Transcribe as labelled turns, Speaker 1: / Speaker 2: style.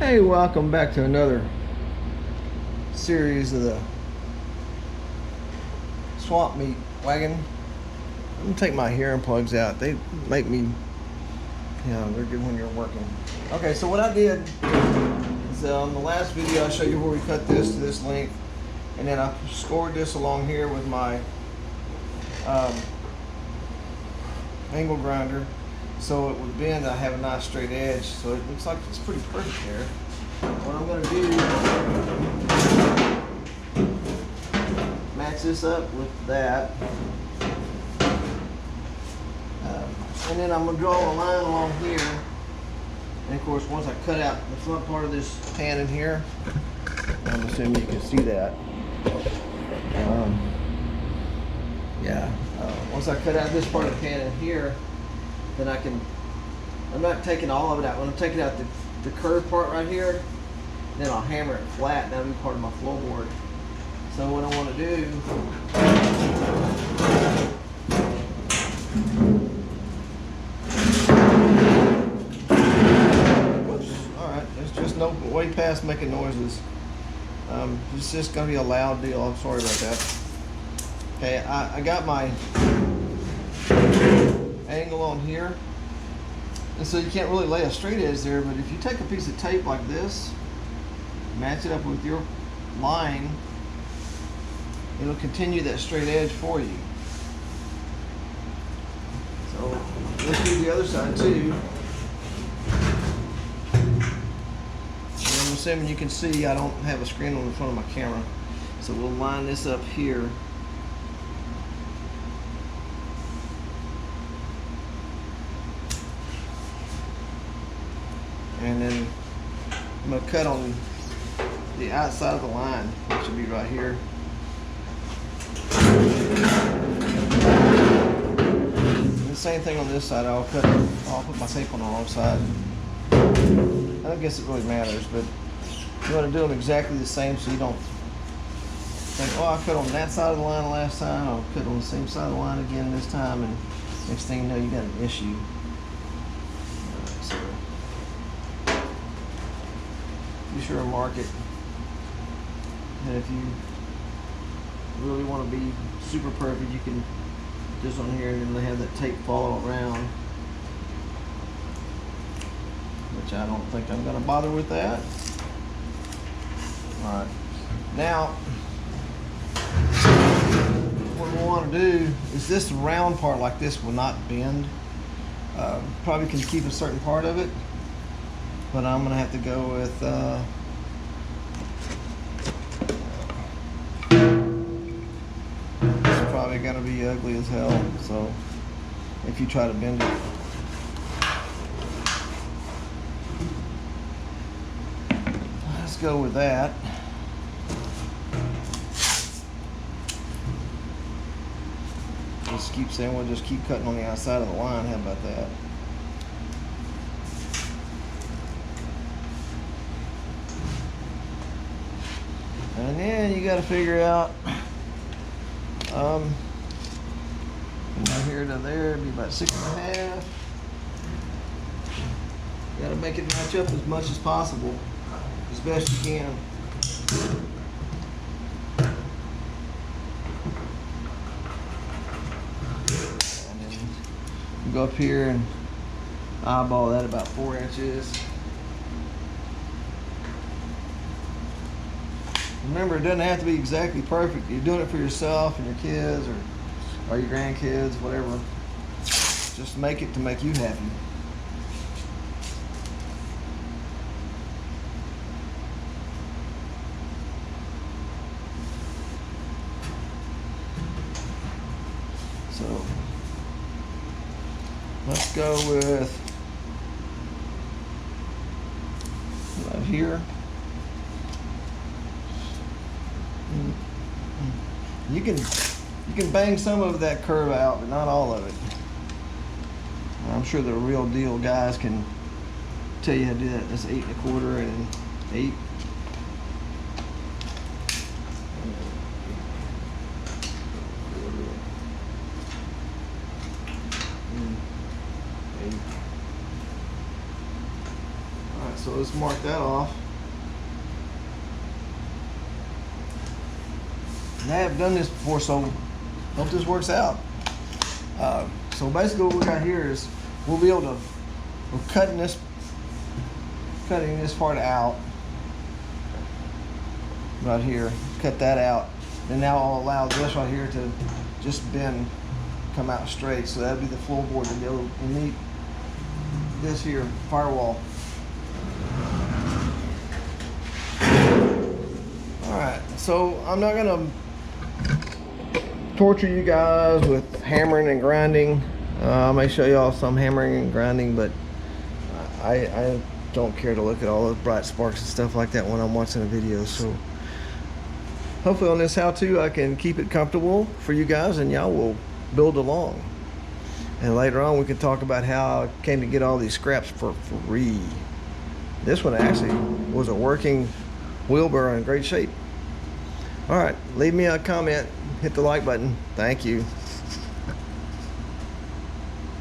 Speaker 1: Hey, welcome back to another series of the swamp meat wagon. I'm gonna take my hearing plugs out. They make me, they're good when you're working. Okay, so what I did is on the last video I showed you where we cut this to this length, and then I scored this along here with my angle grinder, so it would bend. I have a nice straight edge, so it looks like it's pretty perfect there. What I'm going to do, match this up with that, and then I'm going to draw a line along here. And of course, once I cut out the front part of this pan in here, I'm assuming you can see that. Once I cut out this part of the pan in here, then I'm not taking all of it out. I'm taking out the curved part right here, then I'll hammer it flat. That'll be part of my floorboard. So what I want to do, alright, it's just no way past making noises. It's just going to be a loud deal. I'm sorry about that. Okay, I got my angle on here, and so you can't really lay a straight edge there, but if you take a piece of tape like this, match it up with your line, it'll continue that straight edge for you. So let's do the other side too. And I'm assuming you can see I don't have a screen on the front of my camera, so we'll line this up here. And then I'm going to cut on the outside of the line, which should be right here. And the same thing on this side. I'll put my tape on the wrong side. I don't guess it really matters, but you want to do them exactly the same so you don't think, oh, I cut on that side of the line last time, I'll cut on the same side of the line again this time, and next thing you know, you got an issue. Be sure to mark it. And if you really want to be super perfect, you can put this on here and then they have that tape follow around, which I don't think I'm going to bother with that. Alright, now what we want to do is this round part like this will not bend. Probably can keep a certain part of it, but I'm gonna have to go with it's probably gonna be ugly as hell, so if you try to bend it. Let's go with that. Just keep saying we'll just keep cutting on the outside of the line. How about that? And then you got to figure out, from here to there, it'd be about 6.5. You got to make it match up as much as possible, as best you can. And then you go up here and eyeball that about 4 inches. Remember, it doesn't have to be exactly perfect. You're doing it for yourself and your kids or your grandkids, whatever. Just make it to make you happy. So let's go with right here. You can bang some of that curve out, but not all of it. I'm sure the real deal guys can tell you how to do that. That's 8 1/4 and 8. So let's mark that off. And I have done this before, so hope this works out. So basically what we got here is we'll be able to, we're cutting this part out right here, cut that out, and now I'll allow this right here to just bend, come out straight. So that'll be the floorboard to be able to meet this here firewall. All right, so I'm not gonna torture you guys with hammering and grinding. I may show y'all some hammering and grinding, but I don't care to look at all those bright sparks and stuff like that when I'm watching a video. So hopefully on this how-to I can keep it comfortable for you guys and y'all will build along. And later on we can talk about how I came to get all these scraps for free. This one actually was a working wheelbarrow in great shape. All right, leave me a comment, hit the like button. Thank you.